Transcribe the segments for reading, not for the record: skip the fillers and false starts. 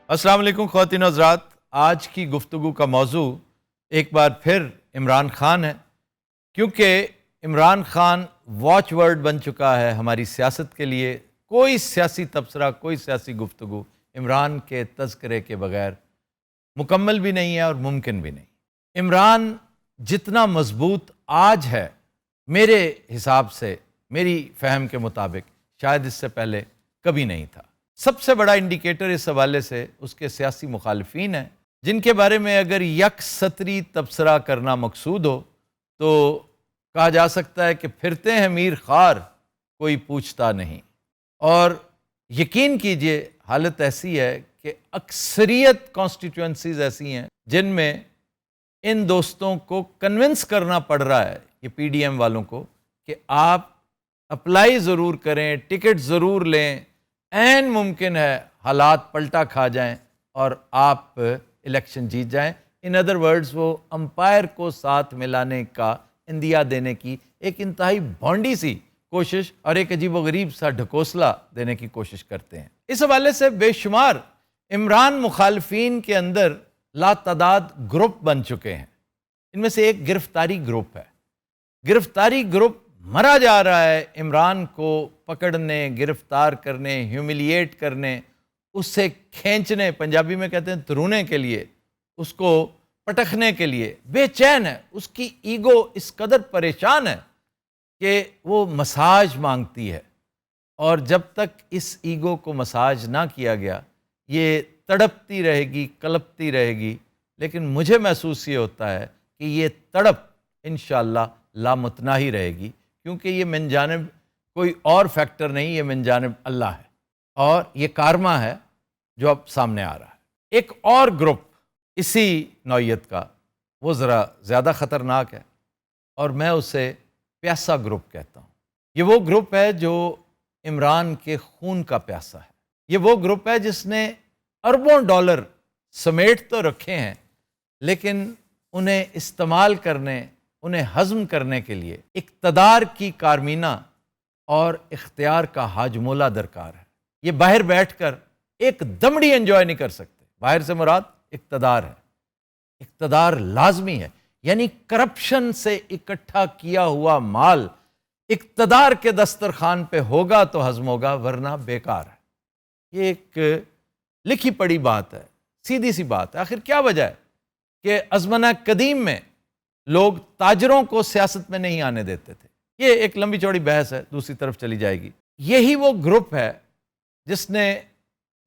السلام علیکم خواتین و حضرات، آج کی گفتگو کا موضوع ایک بار پھر عمران خان ہے، کیونکہ عمران خان واچ ورڈ بن چکا ہے ہماری سیاست کے لیے۔ کوئی سیاسی تبصرہ، کوئی سیاسی گفتگو عمران کے تذکرے کے بغیر مکمل بھی نہیں ہے اور ممکن بھی نہیں۔ عمران جتنا مضبوط آج ہے میرے حساب سے، میری فہم کے مطابق، شاید اس سے پہلے کبھی نہیں تھا۔ سب سے بڑا انڈیکیٹر اس حوالے سے اس کے سیاسی مخالفین ہیں، جن کے بارے میں اگر یک سطری تبصرہ کرنا مقصود ہو تو کہا جا سکتا ہے کہ پھرتے ہیں میر خار، کوئی پوچھتا نہیں۔ اور یقین کیجئے حالت ایسی ہے کہ اکثریت کانسٹیٹوئنسیز ایسی ہیں جن میں ان دوستوں کو کنونس کرنا پڑ رہا ہے، یہ پی ڈی ایم والوں کو، کہ آپ اپلائی ضرور کریں، ٹکٹ ضرور لیں، عین ممکن ہے حالات پلٹا کھا جائیں اور آپ الیکشن جیت جائیں۔ ان ادر ورڈز وہ امپائر کو ساتھ ملانے کا عندیہ دینے کی ایک انتہائی بھونڈی سی کوشش اور ایک عجیب و غریب سا ڈھکوسلا دینے کی کوشش کرتے ہیں۔ اس حوالے سے بے شمار عمران مخالفین کے اندر لاتعداد گروپ بن چکے ہیں۔ ان میں سے ایک گرفتاری گروپ ہے۔ گرفتاری گروپ مرا جا رہا ہے عمران کو پکڑنے، گرفتار کرنے، ہیوملیٹ کرنے، اس سے کھینچنے، پنجابی میں کہتے ہیں ترونے کے لیے، اس کو پٹکنے کے لیے بے چین ہے۔ اس کی ایگو اس قدر پریشان ہے کہ وہ مساج مانگتی ہے، اور جب تک اس ایگو کو مساج نہ کیا گیا یہ تڑپتی رہے گی، کلپتی رہے گی۔ لیکن مجھے محسوس یہ ہوتا ہے کہ یہ تڑپ انشاءاللہ لامتناہی رہے گی، کیونکہ یہ من جانب کوئی اور فیکٹر نہیں، یہ من جانب اللہ ہے، اور یہ کارما ہے جو اب سامنے آ رہا ہے۔ ایک اور گروپ اسی نوعیت کا، وہ ذرا زیادہ خطرناک ہے، اور میں اسے پیاسا گروپ کہتا ہوں۔ یہ وہ گروپ ہے جو عمران کے خون کا پیاسا ہے۔ یہ وہ گروپ ہے جس نے اربوں ڈالر سمیٹ تو رکھے ہیں، لیکن انہیں استعمال کرنے، انہیں ہضم کرنے کے لیے اقتدار کی کارمینہ اور اختیار کا حاجمولہ درکار ہے۔ یہ باہر بیٹھ کر ایک دمڑی انجوائے نہیں کر سکتے۔ باہر سے مراد اقتدار ہے۔ اقتدار لازمی ہے، یعنی کرپشن سے اکٹھا کیا ہوا مال اقتدار کے دسترخوان پہ ہوگا تو ہضم ہوگا، ورنہ بیکار ہے۔ یہ ایک لکھی پڑی بات ہے، سیدھی سی بات ہے۔ آخر کیا وجہ ہے کہ ازمنہ قدیم میں لوگ تاجروں کو سیاست میں نہیں آنے دیتے تھے؟ یہ ایک لمبی چوڑی بحث ہے، دوسری طرف چلی جائے گی۔ یہی وہ گروپ ہے جس نے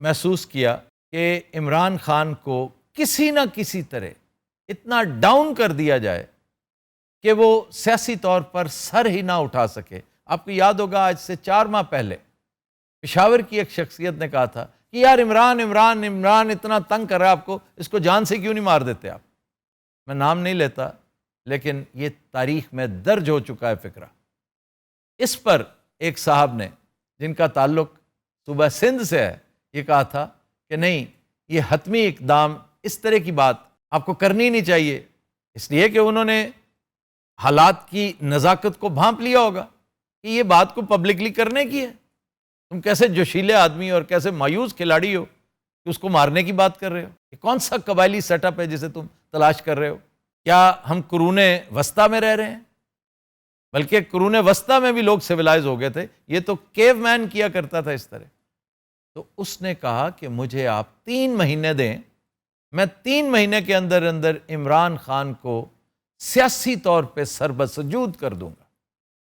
محسوس کیا کہ عمران خان کو کسی نہ کسی طرح اتنا ڈاؤن کر دیا جائے کہ وہ سیاسی طور پر سر ہی نہ اٹھا سکے۔ آپ کو یاد ہوگا آج سے 4 ماہ پہلے پشاور کی ایک شخصیت نے کہا تھا کہ یار عمران اتنا تنگ کر رہا ہے آپ کو، اس کو جان سے کیوں نہیں مار دیتے آپ؟ میں نام نہیں لیتا، لیکن یہ تاریخ میں درج ہو چکا ہے فکرہ۔ اس پر ایک صاحب نے، جن کا تعلق صوبہ سندھ سے ہے، یہ کہا تھا کہ نہیں، یہ حتمی اقدام، اس طرح کی بات آپ کو کرنی نہیں چاہیے، اس لیے کہ انہوں نے حالات کی نزاکت کو بھانپ لیا ہوگا کہ یہ بات کو پبلکلی کرنے کی ہے۔ تم کیسے جوشیلے آدمی اور کیسے مایوس کھلاڑی ہو کہ اس کو مارنے کی بات کر رہے ہو؟ یہ کون سا قبائلی سیٹ اپ ہے جسے تم تلاش کر رہے ہو؟ کیا ہم قرون وسطیٰ میں رہ رہے ہیں؟ بلکہ قرون وسطیٰ میں بھی لوگ سویلائز ہو گئے تھے، یہ تو کیو مین کیا کرتا تھا اس طرح۔ تو اس نے کہا کہ مجھے آپ 3 مہینے دیں، میں 3 مہینے کے اندر اندر عمران خان کو سیاسی طور پہ سربسجود کر دوں گا،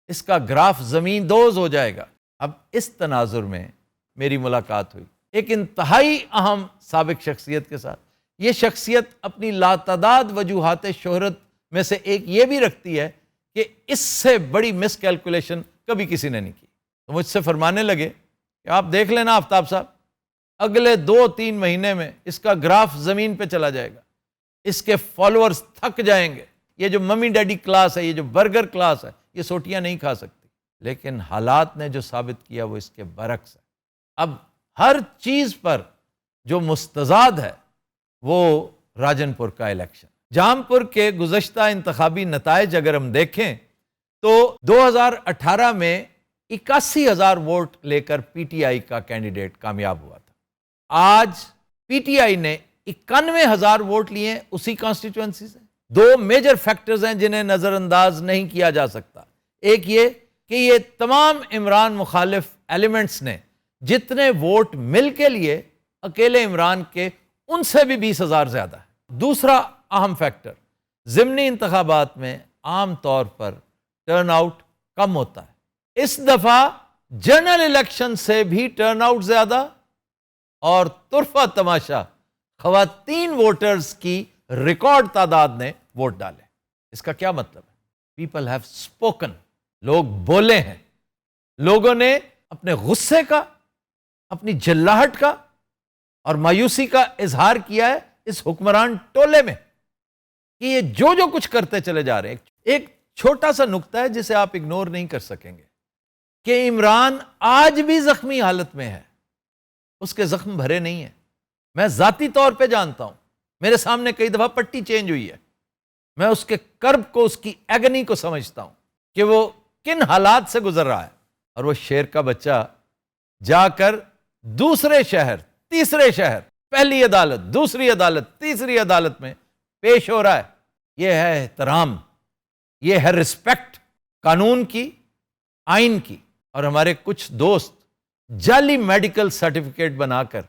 اس کا گراف زمین دوز ہو جائے گا۔ اب اس تناظر میں میری ملاقات ہوئی ایک انتہائی اہم سابق شخصیت کے ساتھ۔ یہ شخصیت اپنی لاتعداد وجوہات شہرت میں سے ایک یہ بھی رکھتی ہے کہ اس سے بڑی مس کیلکولیشن کبھی کسی نے نہیں کی۔ تو مجھ سے فرمانے لگے کہ آپ دیکھ لینا آفتاب صاحب، اگلے 2-3 مہینے میں اس کا گراف زمین پہ چلا جائے گا، اس کے فالوورز تھک جائیں گے، یہ جو ممی ڈیڈی کلاس ہے، یہ جو برگر کلاس ہے، یہ سوٹیاں نہیں کھا سکتی۔ لیکن حالات نے جو ثابت کیا وہ اس کے برعکس ہے۔ اب ہر چیز پر جو مستضاد ہے وہ راجن پور کا الیکشن۔ جام پور کے گزشتہ انتخابی نتائج اگر ہم دیکھیں تو 2018 میں 81,000 ووٹ لے کر پی ٹی آئی کا کینڈیڈیٹ کامیاب ہوا تھا۔ آج پی ٹی آئی نے 91,000 ووٹ لیے ہیں اسی کانسٹیٹوئنسی سے۔ دو میجر فیکٹرز ہیں جنہیں نظر انداز نہیں کیا جا سکتا۔ ایک یہ کہ یہ تمام عمران مخالف ایلیمنٹس نے جتنے ووٹ مل کے لیے اکیلے عمران کے ان سے بھی 20,000 زیادہ ہے۔ دوسرا اہم فیکٹر، ضمنی انتخابات میں عام طور پر ٹرن آؤٹ کم ہوتا ہے، اس دفعہ جنرل الیکشن سے بھی ٹرن آؤٹ زیادہ، اور طرفہ تماشا خواتین ووٹرز کی ریکارڈ تعداد نے ووٹ ڈالے۔ اس کا کیا مطلب ہے؟ پیپل ہیو اسپوکن، لوگ بولے ہیں، لوگوں نے اپنے غصے کا، اپنی جلاہٹ کا اور مایوسی کا اظہار کیا ہے اس حکمران ٹولے میں کہ یہ جو کچھ کرتے چلے جا رہے ہیں۔ ایک چھوٹا سا نقطہ ہے جسے آپ اگنور نہیں کر سکیں گے کہ عمران آج بھی زخمی حالت میں ہے، اس کے زخم بھرے نہیں ہیں۔ میں ذاتی طور پہ جانتا ہوں، میرے سامنے کئی دفعہ پٹی چینج ہوئی ہے، میں اس کے کرب کو، اس کی ایگنی کو سمجھتا ہوں کہ وہ کن حالات سے گزر رہا ہے۔ اور وہ شیر کا بچہ جا کر دوسرے شہر، تیسرے شہر، پہلی عدالت، دوسری عدالت، تیسری عدالت میں پیش ہو رہا ہے۔ یہ ہے احترام، یہ ہے رسپیکٹ قانون کی، آئین کی۔ اور ہمارے کچھ دوست جعلی میڈیکل سرٹیفکیٹ بنا کر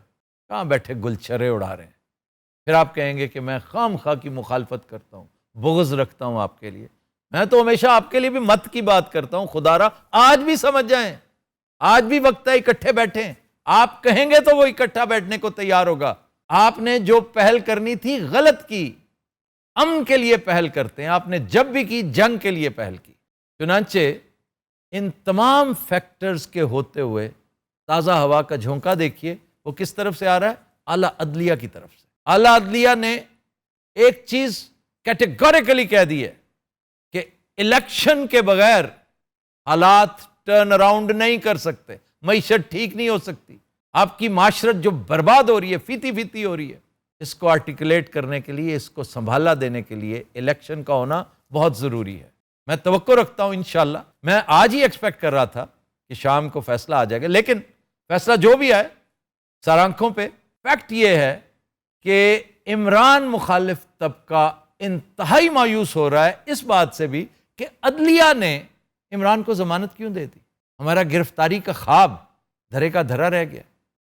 کہاں بیٹھے گلچرے اڑا رہے ہیں۔ پھر آپ کہیں گے کہ میں خام خواہ کی مخالفت کرتا ہوں، بغض رکھتا ہوں آپ کے لیے۔ میں تو ہمیشہ آپ کے لیے بھی مت کی بات کرتا ہوں۔ خدا را آج بھی سمجھ جائیں، آج بھی وقت ہے اکٹھے بیٹھیں۔ آپ کہیں گے تو وہ اکٹھا بیٹھنے کو تیار ہوگا۔ آپ نے جو پہل کرنی تھی غلط کی، امن کے لیے پہل کرتے ہیں، آپ نے جب بھی کی جنگ کے لیے پہل کی۔ چنانچہ ان تمام فیکٹرز کے ہوتے ہوئے تازہ ہوا کا جھونکا دیکھیے، وہ کس طرف سے آ رہا ہے؟ اعلیٰ عدلیہ کی طرف سے۔ اعلیٰ عدلیہ نے ایک چیز کیٹیگوریکلی کہہ دی ہے کہ الیکشن کے بغیر حالات ٹرن اراؤنڈ نہیں کر سکتے، معیشت ٹھیک نہیں ہو سکتی، آپ کی معاشرت جو برباد ہو رہی ہے، فیتی فیتی ہو رہی ہے، اس کو آرٹیکولیٹ کرنے کے لیے، اس کو سنبھالا دینے کے لیے الیکشن کا ہونا بہت ضروری ہے۔ میں توقع رکھتا ہوں انشاءاللہ، میں آج ہی ایکسپیکٹ کر رہا تھا کہ شام کو فیصلہ آ جائے گا، لیکن فیصلہ جو بھی آئے سر آنکھوں پہ۔ فیکٹ یہ ہے کہ عمران مخالف طبقہ انتہائی مایوس ہو رہا ہے اس بات سے بھی کہ عدلیہ نے عمران کو ضمانت کیوں دے دی۔ ہمارا گرفتاری کا خواب دھرے کا دھرا رہ گیا،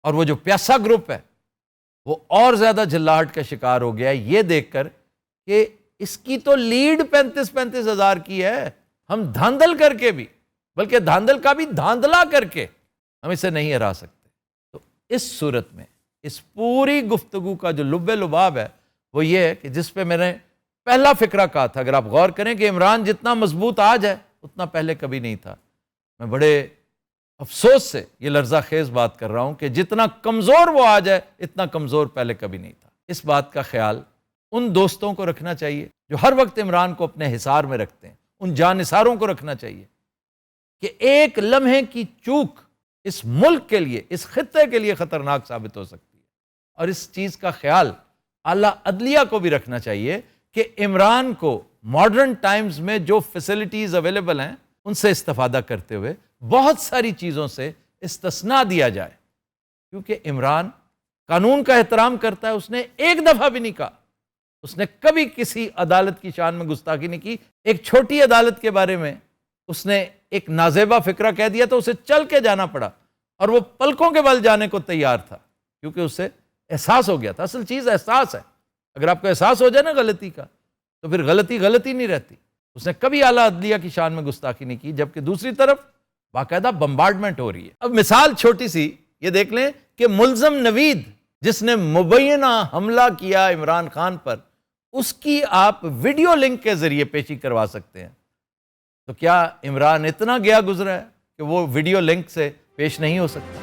اور وہ جو پیاسا گروپ ہے وہ اور زیادہ جھلاہٹ کا شکار ہو گیا ہے یہ دیکھ کر کہ اس کی تو لیڈ 35 ہزار کی ہے، ہم دھاندل کر کے بھی، بلکہ دھاندل کا بھی دھاندلا کر کے ہم اسے نہیں ہرا سکتے۔ تو اس صورت میں اس پوری گفتگو کا جو لب لباب ہے وہ یہ ہے کہ جس پہ میں نے پہلا فقرہ کہا تھا، اگر آپ غور کریں کہ عمران جتنا مضبوط آج ہے اتنا پہلے کبھی نہیں تھا۔ میں بڑے افسوس سے یہ لرزہ خیز بات کر رہا ہوں کہ جتنا کمزور وہ آج ہے اتنا کمزور پہلے کبھی نہیں تھا۔ اس بات کا خیال ان دوستوں کو رکھنا چاہیے جو ہر وقت عمران کو اپنے حصار میں رکھتے ہیں، ان جانثاروں کو رکھنا چاہیے کہ ایک لمحے کی چوک اس ملک کے لیے، اس خطے کے لیے خطرناک ثابت ہو سکتی ہے۔ اور اس چیز کا خیال اعلیٰ عدلیہ کو بھی رکھنا چاہیے کہ عمران کو ماڈرن ٹائمز میں جو فیسلٹیز اویلیبل ہیں ان سے استفادہ کرتے ہوئے بہت ساری چیزوں سے استثناء دیا جائے، کیونکہ عمران قانون کا احترام کرتا ہے۔ اس نے ایک دفعہ بھی نہیں کہا، اس نے کبھی کسی عدالت کی شان میں گستاخی نہیں کی۔ ایک چھوٹی عدالت کے بارے میں اس نے ایک نازیبا فقرہ کہہ دیا تو اسے چل کے جانا پڑا، اور وہ پلکوں کے بل جانے کو تیار تھا کیونکہ اسے احساس ہو گیا تھا۔ اصل چیز احساس ہے، اگر آپ کو احساس ہو جائے نا غلطی کا تو پھر غلطی نہیں رہتی۔ اس نے کبھی اعلیٰ عدلیہ کی شان میں گستاخی نہیں کی، جبکہ دوسری طرف باقاعدہ بمبارڈمنٹ ہو رہی ہے۔ اب مثال چھوٹی سی یہ دیکھ لیں کہ ملزم نوید جس نے مبینہ حملہ کیا عمران خان پر، اس کی آپ ویڈیو لنک کے ذریعے پیشی کروا سکتے ہیں۔ تو کیا عمران اتنا گیا گزرا ہے کہ وہ ویڈیو لنک سے پیش نہیں ہو سکتا؟